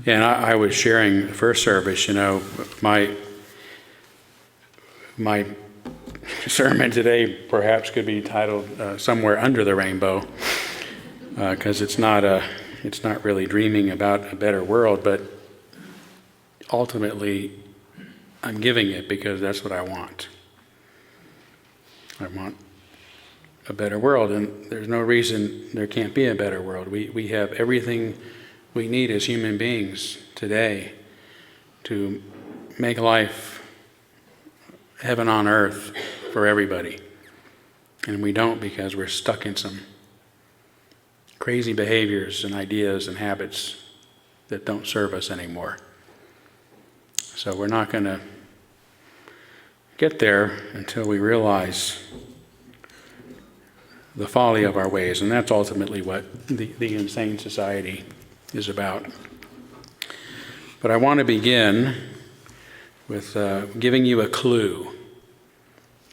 And I was sharing the first service, my sermon today perhaps could be titled Somewhere Under the Rainbow, because it's not really dreaming about a better world, but ultimately I'm giving it because that's what I want. I want a better world, and there's no reason there can't be a better world. We have everything we need as human beings today to make life heaven on earth for everybody. And we don't, because we're stuck in some crazy behaviors and ideas and habits that don't serve us anymore. So we're not going to get there until we realize the folly of our ways, and that's ultimately what the insane society is about. But I want to begin with giving you a clue,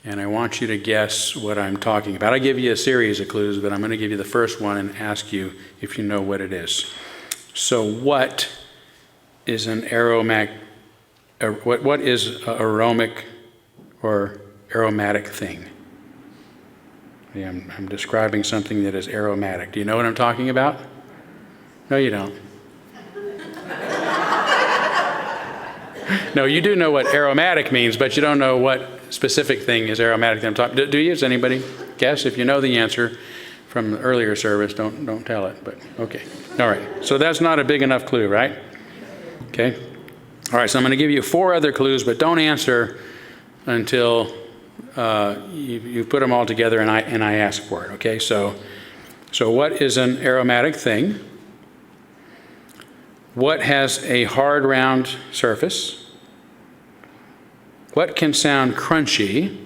and I want you to guess what I'm talking about. I give you a series of clues, but I'm going to give you the first one and ask you if you know what it is. So what is an aromatic, what is an aromatic or aromatic thing? Yeah, I'm describing something that is aromatic. Do you know what I'm talking about? No, you don't. No, you do know what aromatic means, but you don't know what specific thing is aromatic that I'm talking. Do you? Does anybody guess? If you know the answer from the earlier service, don't tell it. But okay, all right. So that's not a big enough clue, right? Okay. All right. So I'm going to give you 4 other clues, but don't answer until you put them all together and I ask for it. Okay. So what is an aromatic thing? What has a hard, round surface? What can sound crunchy?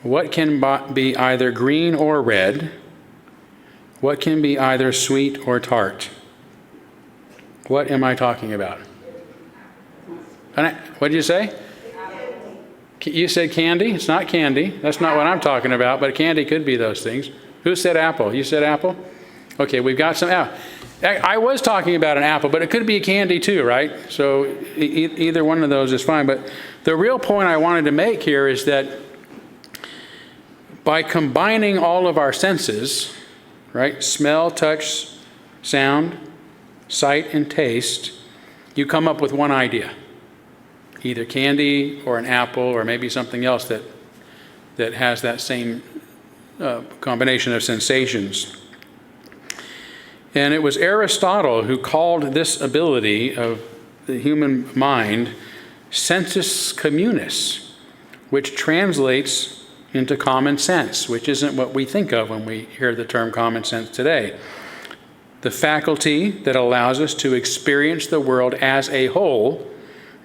What can be either green or red? What can be either sweet or tart? What am I talking about? What did you say? You said candy? It's not candy. That's not what I'm talking about, but candy could be those things. Who said apple? You said apple? Okay, we've got some apple. I was talking about an apple, but it could be candy too, right? So either one of those is fine. But the real point I wanted to make here is that by combining all of our senses, right, smell, touch, sound, sight, and taste, you come up with one idea. Either candy or an apple or maybe something else that has that same combination of sensations. And it was Aristotle who called this ability of the human mind sensus communis, which translates into common sense, which isn't what we think of when we hear the term common sense today. The faculty that allows us to experience the world as a whole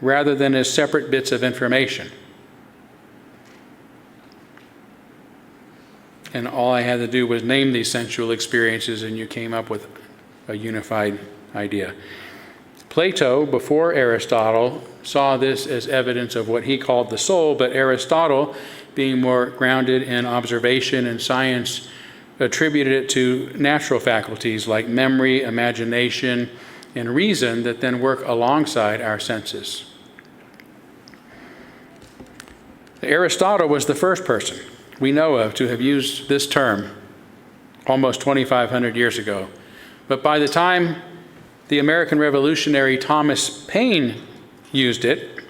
rather than as separate bits of information. And all I had to do was name these sensual experiences, and you came up with a unified idea. Plato, before Aristotle, saw this as evidence of what he called the soul, but Aristotle, being more grounded in observation and science, attributed it to natural faculties like memory, imagination, and reason that then work alongside our senses. Aristotle was the first person we know of to have used this term almost 2,500 years ago. But by the time the American revolutionary Thomas Paine used it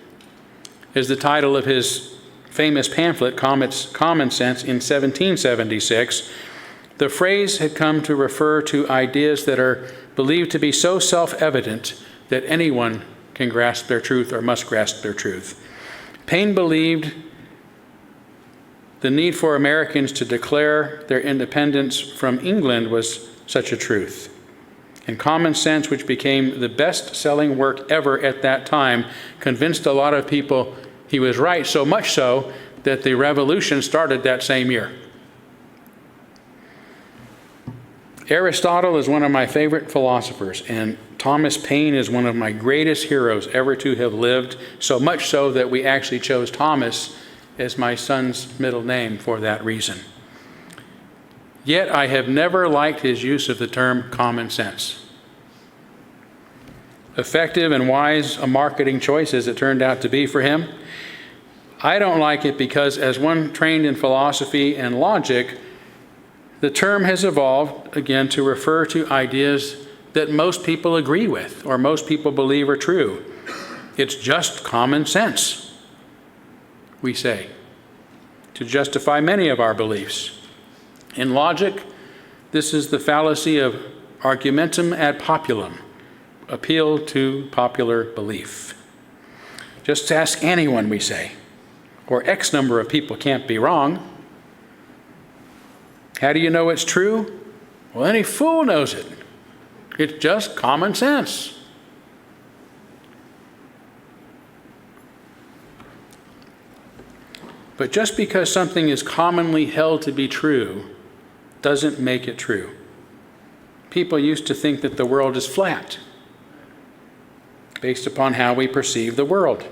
as the title of his famous pamphlet, Common Sense, in 1776, the phrase had come to refer to ideas that are believed to be so self-evident that anyone can grasp their truth or must grasp their truth. Paine believed the need for Americans to declare their independence from England was such a truth. And Common Sense, which became the best-selling work ever at that time, convinced a lot of people he was right, so much so that the revolution started that same year. Aristotle is one of my favorite philosophers, and Thomas Paine is one of my greatest heroes ever to have lived, so much so that we actually chose Thomas as my son's middle name for that reason. Yet I have never liked his use of the term common sense. effective and wise a marketing choice as it turned out to be for him. I don't like it because, as one trained in philosophy and logic, the term has evolved, again, to refer to ideas that most people agree with or most people believe are true. It's just common sense, we say, to justify many of our beliefs. In logic, this is the fallacy of argumentum ad populum, appeal to popular belief. Just ask anyone, we say, or X number of people can't be wrong. How do you know it's true? Well, any fool knows it. It's just common sense. But just because something is commonly held to be true doesn't make it true. People used to think that the world is flat based upon how we perceive the world,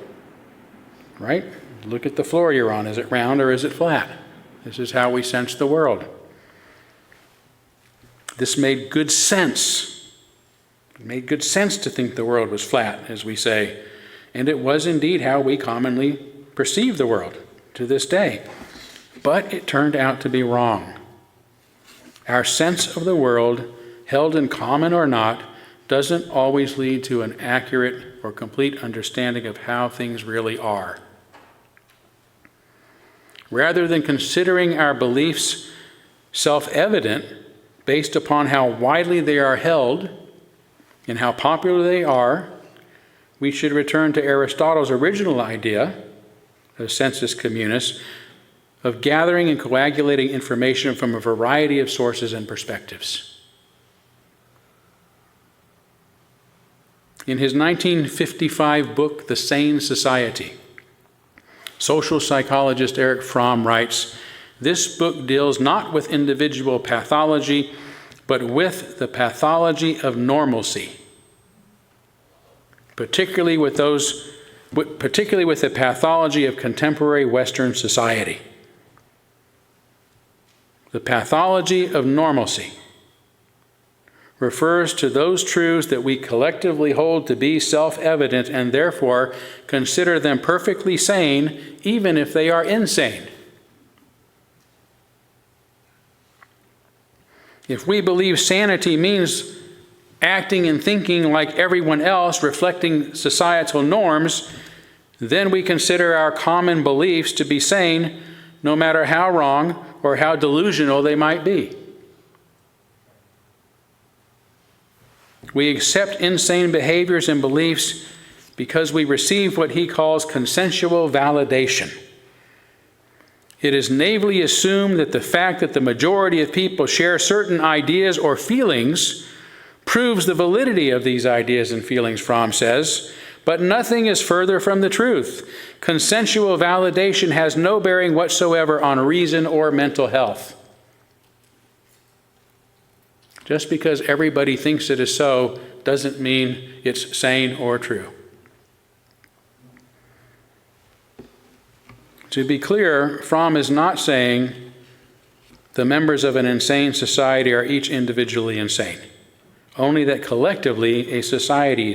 right? Look at the floor you're on. Is it round or is it flat? This is how we sense the world. This made good sense. It made good sense to think the world was flat, as we say, and it was indeed how we commonly perceive the world to this day. But it turned out to be wrong. Our sense of the world, held in common or not, doesn't always lead to an accurate or complete understanding of how things really are. Rather than considering our beliefs self-evident based upon how widely they are held and how popular they are, we should return to Aristotle's original idea, of sensus communis, of gathering and coagulating information from a variety of sources and perspectives. In his 1955 book, The Sane Society, social psychologist Erich Fromm writes, "This book deals not with individual pathology, but with the pathology of normalcy, particularly with the pathology of contemporary Western society." The pathology of normalcy refers to those truths that we collectively hold to be self-evident and therefore consider them perfectly sane, even if they are insane. If we believe sanity means acting and thinking like everyone else, reflecting societal norms, then we consider our common beliefs to be sane, no matter how wrong or how delusional they might be. We accept insane behaviors and beliefs because we receive what he calls consensual validation. It is naively assumed that the fact that the majority of people share certain ideas or feelings proves the validity of these ideas and feelings, Fromm says, but nothing is further from the truth. Consensual validation has no bearing whatsoever on reason or mental health. Just because everybody thinks it is so doesn't mean it's sane or true. To be clear, Fromm is not saying the members of an insane society are each individually insane, only that collectively a society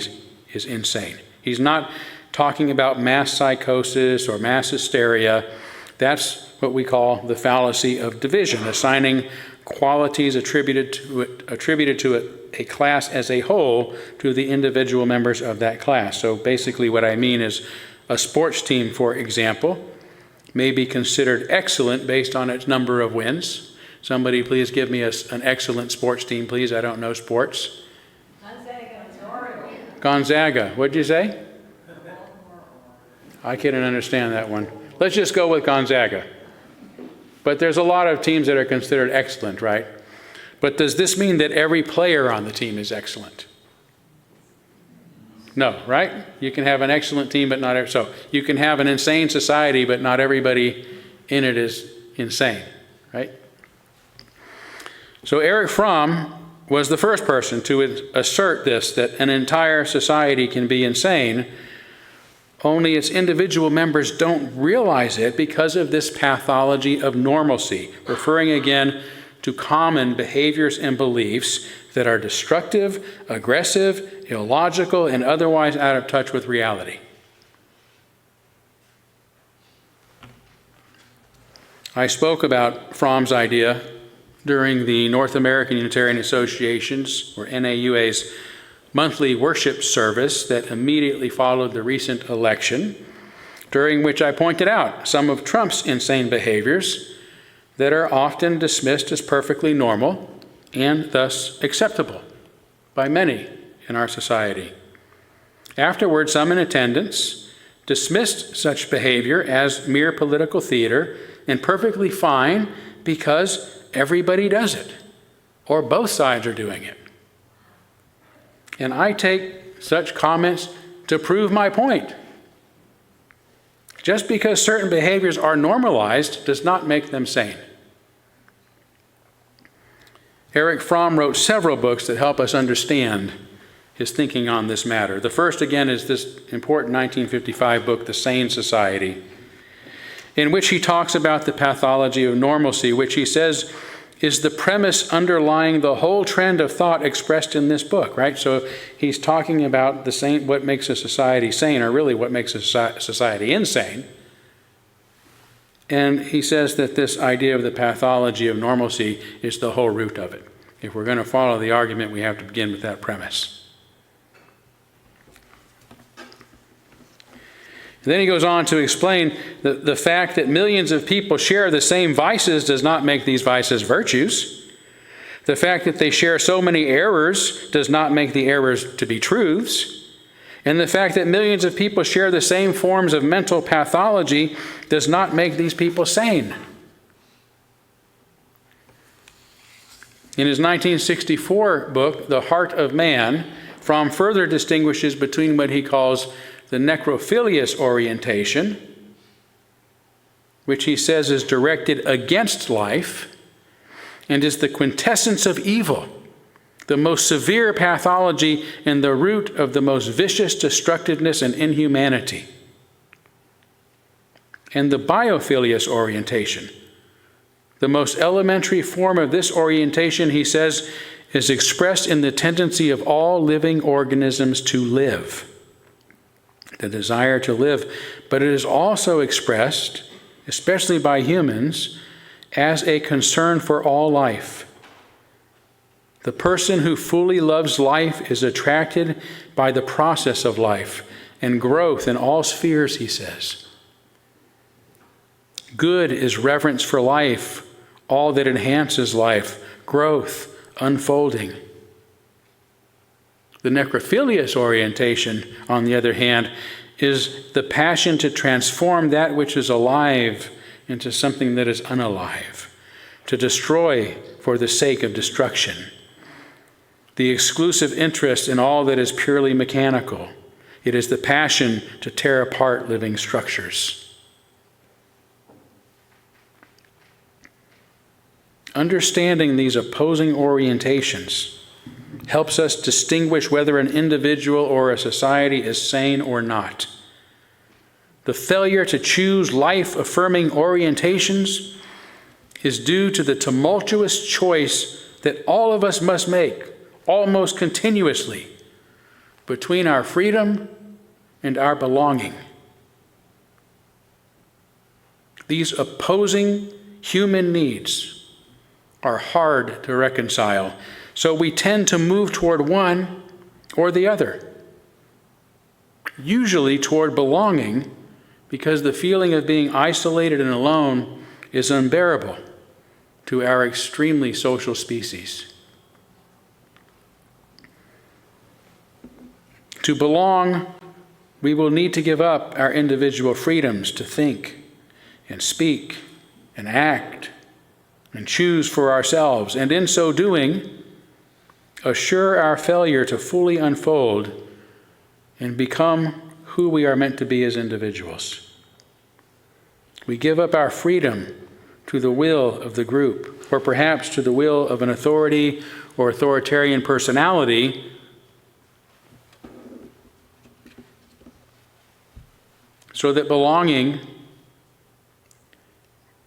is insane. He's not talking about mass psychosis or mass hysteria. That's what we call the fallacy of division, assigning qualities attributed to a class as a whole to the individual members of that class. So basically what I mean is a sports team, for example, may be considered excellent based on its number of wins. Somebody please give me an excellent sports team, please. I don't know sports. Gonzaga. What'd you say? I couldn't understand that one. Let's just go with Gonzaga. But there's a lot of teams that are considered excellent, right? But does this mean that every player on the team is excellent? No, right? You can have an excellent team, but not every. So you can have an insane society, but not everybody in it is insane, right? So Erich Fromm was the first person to assert this, that an entire society can be insane, only its individual members don't realize it because of this pathology of normalcy, referring again to common behaviors and beliefs that are destructive, aggressive, illogical, and otherwise out of touch with reality. I spoke about Fromm's idea during the North American Unitarian Association's, or NAUA's, monthly worship service that immediately followed the recent election, during which I pointed out some of Trump's insane behaviors that are often dismissed as perfectly normal and thus acceptable by many in our society. Afterward, some in attendance dismissed such behavior as mere political theater and perfectly fine because everybody does it, or both sides are doing it. And I take such comments to prove my point. Just because certain behaviors are normalized does not make them sane. Erich Fromm wrote several books that help us understand his thinking on this matter. The first, again, is this important 1955 book, The Sane Society, in which he talks about the pathology of normalcy, which he says is the premise underlying the whole trend of thought expressed in this book, right? So he's talking about the same, what makes a society sane, or really what makes a society insane. And he says that this idea of the pathology of normalcy is the whole root of it. If we're going to follow the argument, we have to begin with that premise. And then he goes on to explain that the fact that millions of people share the same vices does not make these vices virtues. The fact that they share so many errors does not make the errors to be truths. And the fact that millions of people share the same forms of mental pathology does not make these people sane. In his 1964 book, The Heart of Man, Fromm further distinguishes between what he calls the Necrophilous orientation, which he says is directed against life and is the quintessence of evil, the most severe pathology and the root of the most vicious destructiveness and inhumanity. And the biophilous orientation, the most elementary form of this orientation, he says, is expressed in the tendency of all living organisms to live, the desire to live, but it is also expressed, especially by humans, as a concern for all life. The person who fully loves life is attracted by the process of life and growth in all spheres, he says. Good is reverence for life, all that enhances life, growth, unfolding. The necrophilous orientation, on the other hand, is the passion to transform that which is alive into something that is unalive, to destroy for the sake of destruction. The exclusive interest in all that is purely mechanical. It is the passion to tear apart living structures. Understanding these opposing orientations helps us distinguish whether an individual or a society is sane or not. The failure to choose life-affirming orientations is due to the tumultuous choice that all of us must make, almost continuously, between our freedom and our belonging. These opposing human needs are hard to reconcile, so we tend to move toward one or the other, usually toward belonging, because the feeling of being isolated and alone is unbearable to our extremely social species. To belong, we will need to give up our individual freedoms to think and speak and act and choose for ourselves, and in so doing, assure our failure to fully unfold and become who we are meant to be as individuals. We give up our freedom to the will of the group, or perhaps to the will of an authority or authoritarian personality, so that belonging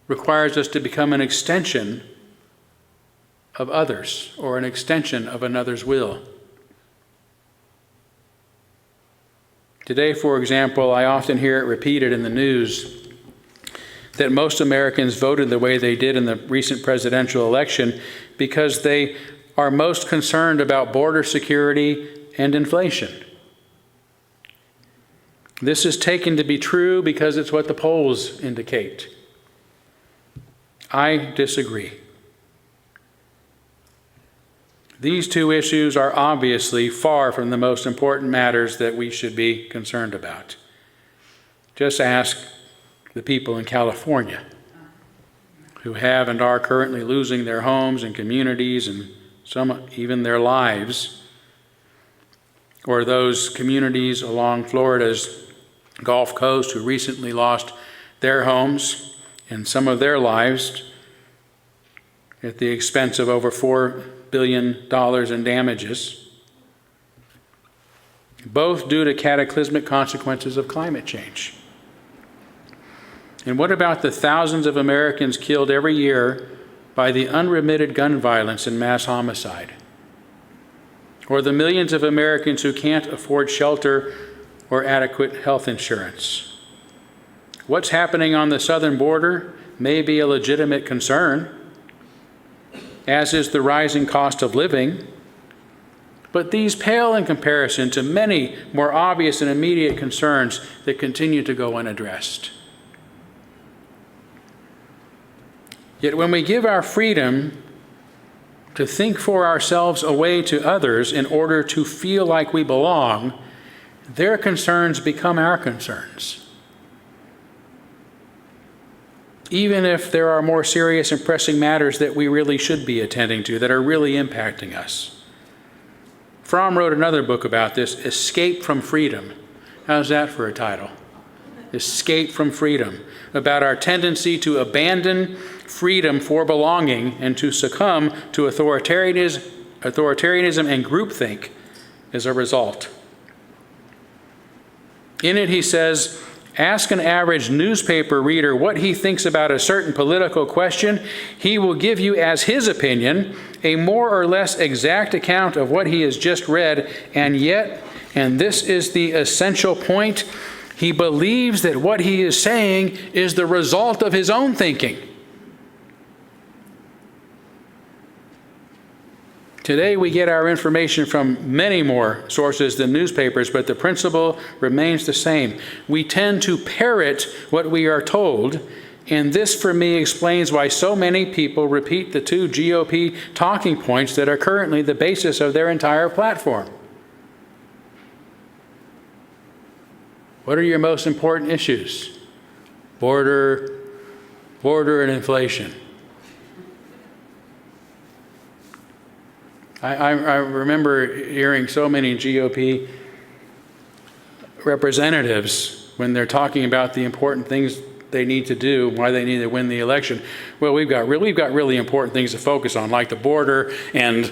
requires us to become an extension of others or an extension of another's will. Today, for example, I often hear it repeated in the news that most Americans voted the way they did in the recent presidential election because they are most concerned about border security and inflation. This is taken to be true because it's what the polls indicate. I disagree. These two issues are obviously far from the most important matters that we should be concerned about. Just ask the people in California who have and are currently losing their homes and communities and some even their lives, or those communities along Florida's Gulf Coast who recently lost their homes and some of their lives at the expense of over $4 billion in damages, both due to cataclysmic consequences of climate change. And what about the thousands of Americans killed every year by the unremitted gun violence and mass homicide? Or the millions of Americans who can't afford shelter or adequate health insurance? What's happening on the southern border may be a legitimate concern, as is the rising cost of living, but these pale in comparison to many more obvious and immediate concerns that continue to go unaddressed. Yet when we give our freedom to think for ourselves away to others in order to feel like we belong, their concerns become our concerns, even if there are more serious and pressing matters that we really should be attending to, that are really impacting us. Fromm wrote another book about this, Escape from Freedom. How's that for a title? Escape from Freedom, about our tendency to abandon freedom for belonging and to succumb to authoritarianism and groupthink as a result. In it, he says, ask an average newspaper reader what he thinks about a certain political question. He will give you as his opinion a more or less exact account of what he has just read, and yet, and this is the essential point, he believes that what he is saying is the result of his own thinking. Today we get our information from many more sources than newspapers, but the principle remains the same. We tend to parrot what we are told, and this for me explains why so many people repeat the two GOP talking points that are currently the basis of their entire platform. What are your most important issues? Border and inflation. I remember hearing so many GOP representatives when they're talking about the important things they need to do, why they need to win the election. Well, we've got really important things to focus on, like the border and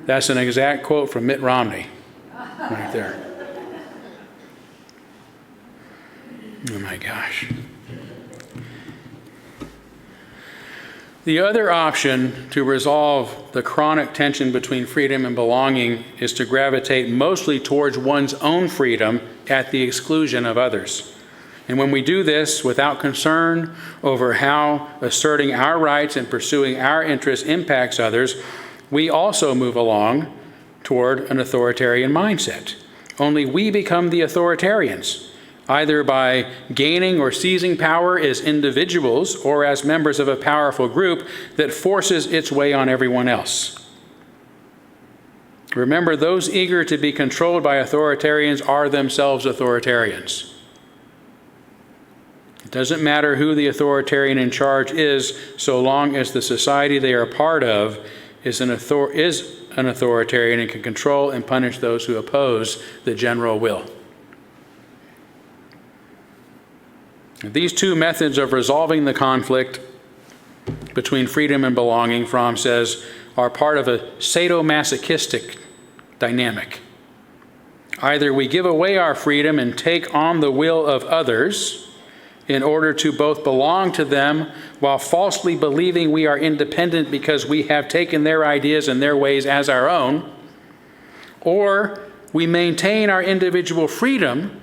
that's an exact quote from Mitt Romney, right there. Oh my gosh. The other option to resolve the chronic tension between freedom and belonging is to gravitate mostly towards one's own freedom at the exclusion of others. And when we do this without concern over how asserting our rights and pursuing our interests impacts others, we also move along toward an authoritarian mindset. Only we become the authoritarians, either by gaining or seizing power as individuals or as members of a powerful group that forces its way on everyone else. Remember, those eager to be controlled by authoritarians are themselves authoritarians. It doesn't matter who the authoritarian in charge is, so long as the society they are part of is an authoritarian and can control and punish those who oppose the general will. These two methods of resolving the conflict between freedom and belonging, Fromm says, are part of a sadomasochistic dynamic. Either we give away our freedom and take on the will of others, in order to both belong to them while falsely believing we are independent because we have taken their ideas and their ways as our own, or we maintain our individual freedom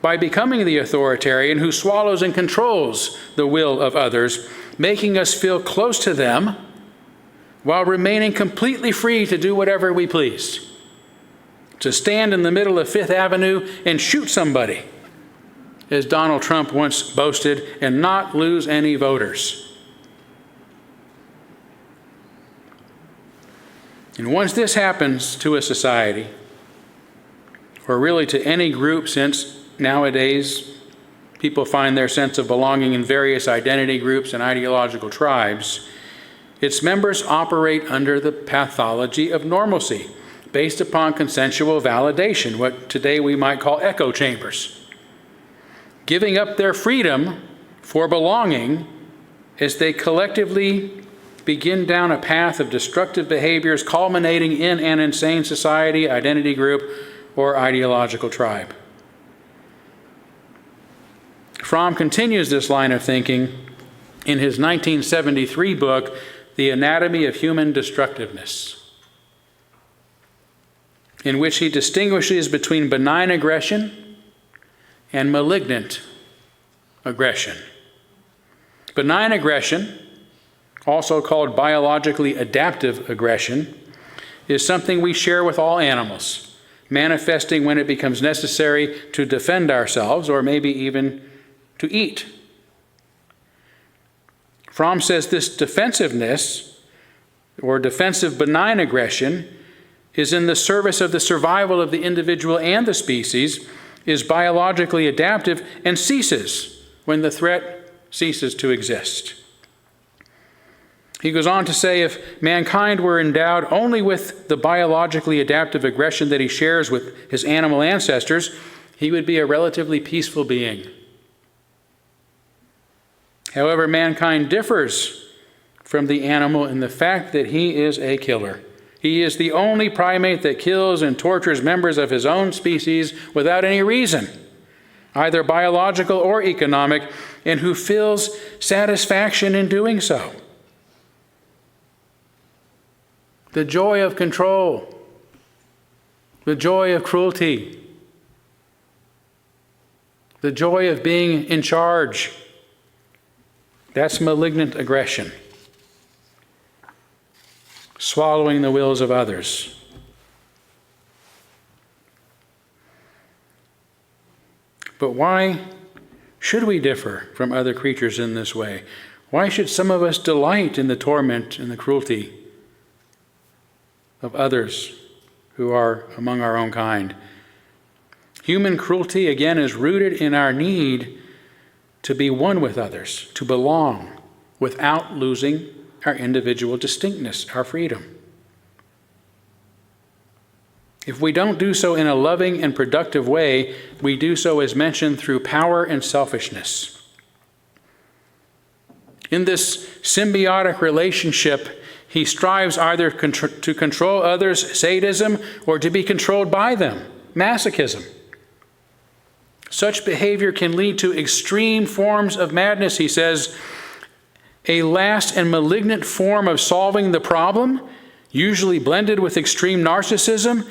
by becoming the authoritarian who swallows and controls the will of others, making us feel close to them while remaining completely free to do whatever we please. To stand in the middle of Fifth Avenue and shoot somebody, as Donald Trump once boasted, and not lose any voters. And once this happens to a society, or really to any group, since nowadays people find their sense of belonging in various identity groups and ideological tribes, its members operate under the pathology of normalcy, based upon consensual validation, what today we might call echo chambers, giving up their freedom for belonging as they collectively begin down a path of destructive behaviors culminating in an insane society, identity group, or ideological tribe. Fromm continues this line of thinking in his 1973 book, The Anatomy of Human Destructiveness, in which he distinguishes between benign aggression and malignant aggression. Benign aggression, also called biologically adaptive aggression, is something we share with all animals, manifesting when it becomes necessary to defend ourselves or maybe even to eat. Fromm says this defensiveness, or defensive benign aggression, is in the service of the survival of the individual and the species, is biologically adaptive, and ceases when the threat ceases to exist. He goes on to say, if mankind were endowed only with the biologically adaptive aggression that he shares with his animal ancestors, he would be a relatively peaceful being. However, mankind differs from the animal in the fact that he is a killer. He is the only primate that kills and tortures members of his own species without any reason, either biological or economic, and who feels satisfaction in doing so. The joy of control, the joy of cruelty, the joy of being in charge, that's malignant aggression. Swallowing the wills of others. But why should we differ from other creatures in this way? Why should some of us delight in the torment and the cruelty of others who are among our own kind? Human cruelty, again, is rooted in our need to be one with others, to belong, without losing our individual distinctness, our freedom. If we don't do so in a loving and productive way, we do so, as mentioned, through power and selfishness. In this symbiotic relationship, he strives either to control others, sadism, or to be controlled by them, masochism. Such behavior can lead to extreme forms of madness, he says. A last and malignant form of solving the problem, usually blended with extreme narcissism,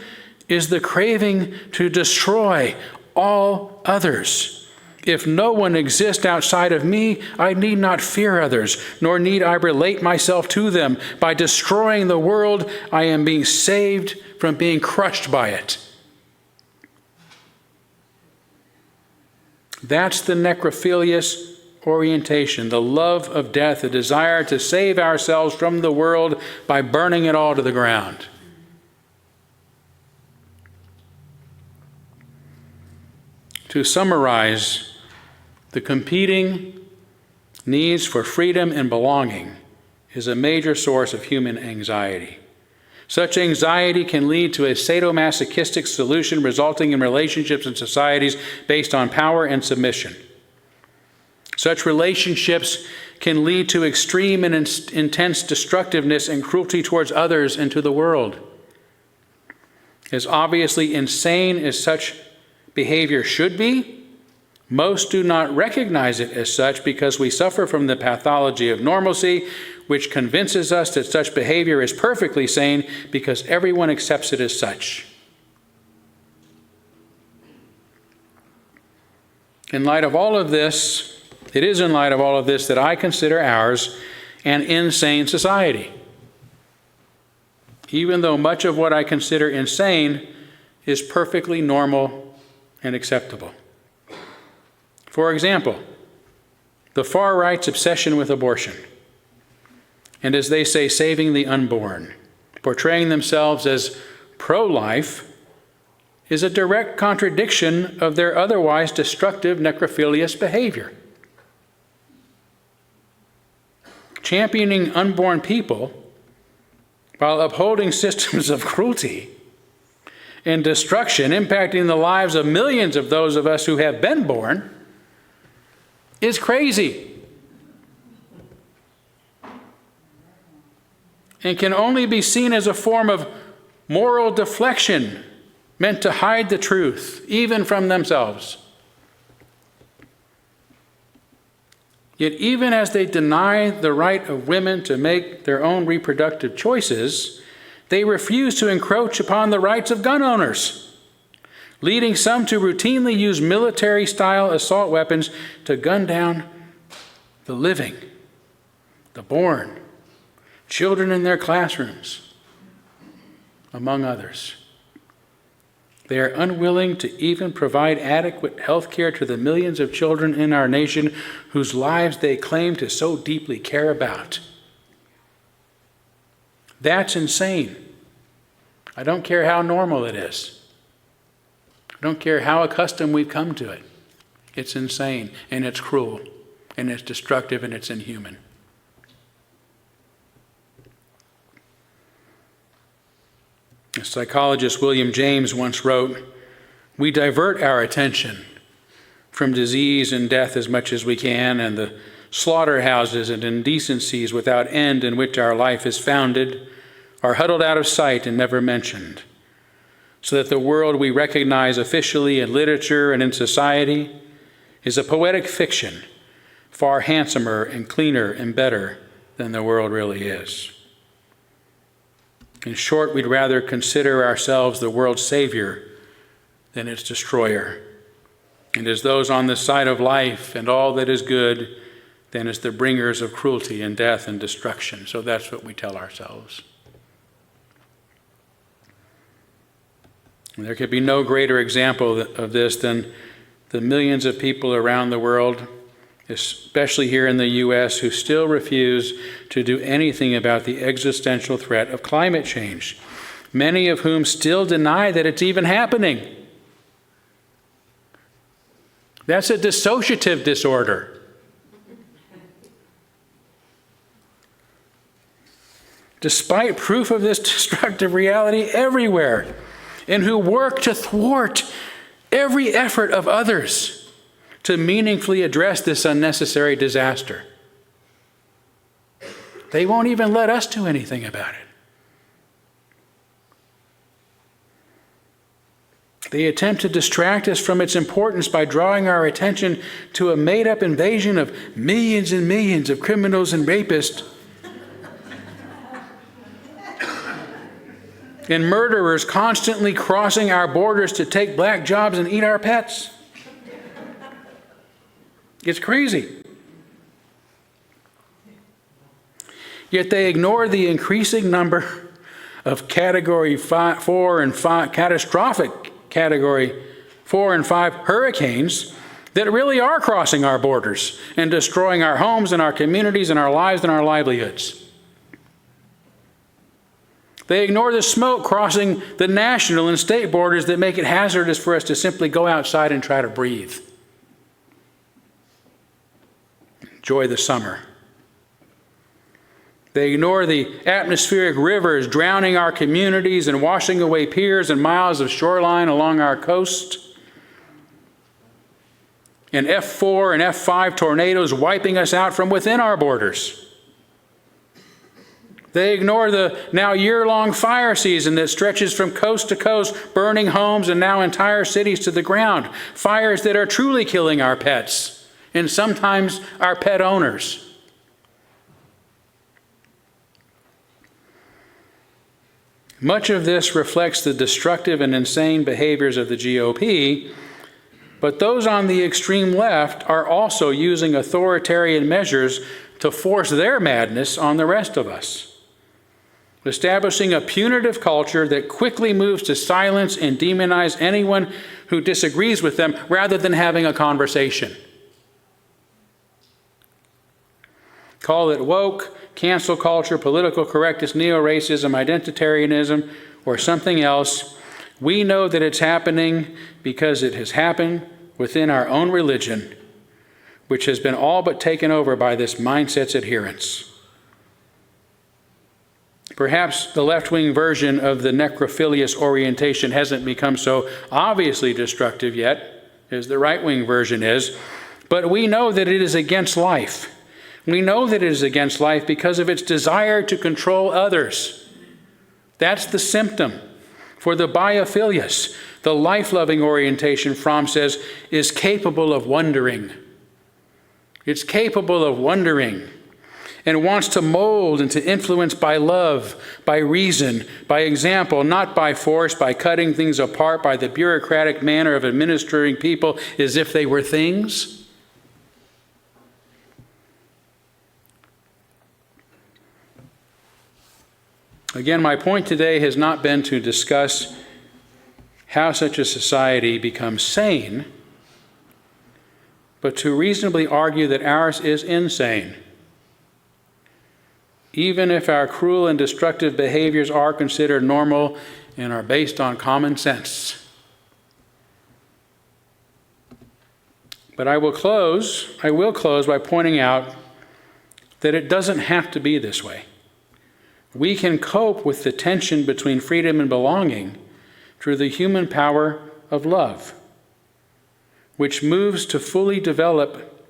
is the craving to destroy all others. If no one exists outside of me, I need not fear others, nor need I relate myself to them. By destroying the world, I am being saved from being crushed by it. That's the necrophilous orientation, the love of death, the desire to save ourselves from the world by burning it all to the ground. To summarize, the competing needs for freedom and belonging is a major source of human anxiety. Such anxiety can lead to a sadomasochistic solution, resulting in relationships and societies based on power and submission. Such relationships can lead to extreme and intense destructiveness and cruelty towards others and to the world. As obviously insane as such behavior should be, Most do not recognize it as such because we suffer from the pathology of normalcy, which convinces us that such behavior is perfectly sane because everyone accepts it as such. In light of all of this, it is in light of all of this that I consider ours an insane society, even though much of what I consider insane is perfectly normal and acceptable. For example, the far right's obsession with abortion, and as they say, saving the unborn, portraying themselves as pro-life, is a direct contradiction of their otherwise destructive necrophilous behavior. Championing unborn people while upholding systems of cruelty and destruction impacting the lives of millions of those of us who have been born is crazy and can only be seen as a form of moral deflection meant to hide the truth, even from themselves. Yet even as they deny the right of women to make their own reproductive choices, they refuse to encroach upon the rights of gun owners, leading some to routinely use military-style assault weapons to gun down the living, the born, children in their classrooms, among others. They are unwilling to even provide adequate health care to the millions of children in our nation whose lives they claim to so deeply care about. That's insane. I don't care how normal it is. I don't care how accustomed we've come to it. It's insane, and it's cruel, and it's destructive, and it's inhuman. The psychologist William James once wrote, "We divert our attention from disease and death as much as we can, and the slaughterhouses and indecencies without end in which our life is founded are huddled out of sight and never mentioned, so that the world we recognize officially in literature and in society is a poetic fiction, far handsomer and cleaner and better than the world really is. In short, we'd rather consider ourselves the world's savior than its destroyer, and as those on the side of life and all that is good, than as the bringers of cruelty and death and destruction." So that's what we tell ourselves. And there could be no greater example of this than the millions of people around the world, especially here in the U.S., who still refuse to do anything about the existential threat of climate change, many of whom still deny that it's even happening. That's a dissociative disorder. Despite proof of this destructive reality everywhere, and who work to thwart every effort of others to meaningfully address this unnecessary disaster. They won't even let us do anything about it. They attempt to distract us from its importance by drawing our attention to a made-up invasion of millions and millions of criminals and rapists and murderers constantly crossing our borders to take black jobs and eat our pets. It's crazy. Yet they ignore the increasing number of Category 4 and 5, catastrophic Category 4 and 5 hurricanes that really are crossing our borders and destroying our homes and our communities and our lives and our livelihoods. They ignore the smoke crossing the national and state borders that make it hazardous for us to simply go outside and try to breathe. Enjoy the summer. They ignore the atmospheric rivers drowning our communities and washing away piers and miles of shoreline along our coast. And F4 and F5 tornadoes wiping us out from within our borders. They ignore the now year-long fire season that stretches from coast to coast, burning homes and now entire cities to the ground. Fires that are truly killing our pets and sometimes our pet owners. Much of this reflects the destructive and insane behaviors of the GOP, but those on the extreme left are also using authoritarian measures to force their madness on the rest of us, establishing a punitive culture that quickly moves to silence and demonize anyone who disagrees with them rather than having a conversation. Call it woke, cancel culture, political correctness, neo-racism, identitarianism, or something else. We know that it's happening because it has happened within our own religion, which has been all but taken over by this mindset's adherents. Perhaps the left-wing version of the necrophilous orientation hasn't become so obviously destructive yet as the right-wing version is, but we know that it is against life. We know that it is against life because of its desire to control others. That's the symptom. For the biophilious, the life-loving orientation, Fromm says, is capable of wondering. It's capable of wondering and wants to mold and to influence by love, by reason, by example, not by force, by cutting things apart, by the bureaucratic manner of administering people as if they were things. Again, my point today has not been to discuss how such a society becomes sane, but to reasonably argue that ours is insane. Even if our cruel and destructive behaviors are considered normal and are based on common sense. But I will close by pointing out that it doesn't have to be this way. We can cope with the tension between freedom and belonging through the human power of love, which moves to fully develop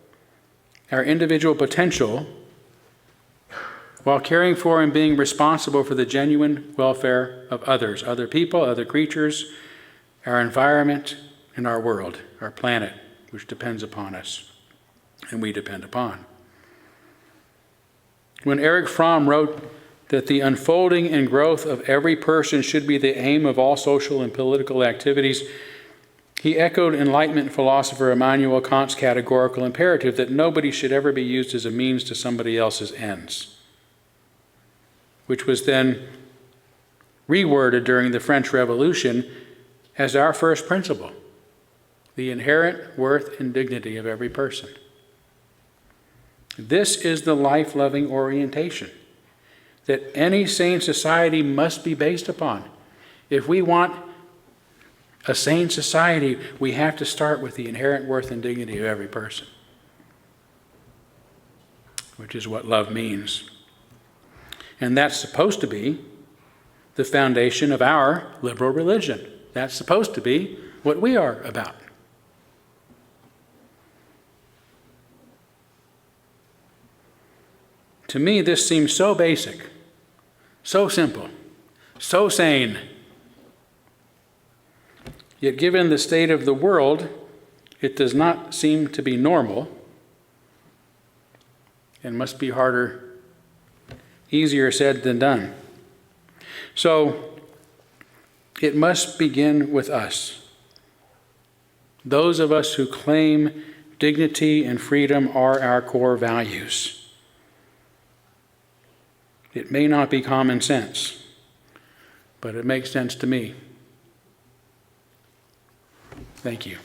our individual potential while caring for and being responsible for the genuine welfare of others, other people, other creatures, our environment, and our world, our planet, which depends upon us, and we depend upon. When Erich Fromm wrote that the unfolding and growth of every person should be the aim of all social and political activities, he echoed Enlightenment philosopher Immanuel Kant's categorical imperative that nobody should ever be used as a means to somebody else's ends, which was then reworded during the French Revolution as our first principle, the inherent worth and dignity of every person. This is the life-loving orientation that any sane society must be based upon. If we want a sane society, we have to start with the inherent worth and dignity of every person, which is what love means. And that's supposed to be the foundation of our liberal religion. That's supposed to be what we are about. To me, this seems so basic, so simple, so sane. Yet given the state of the world, it does not seem to be normal and must be easier said than done. So it must begin with us. Those of us who claim dignity and freedom are our core values. It may not be common sense, but it makes sense to me. Thank you.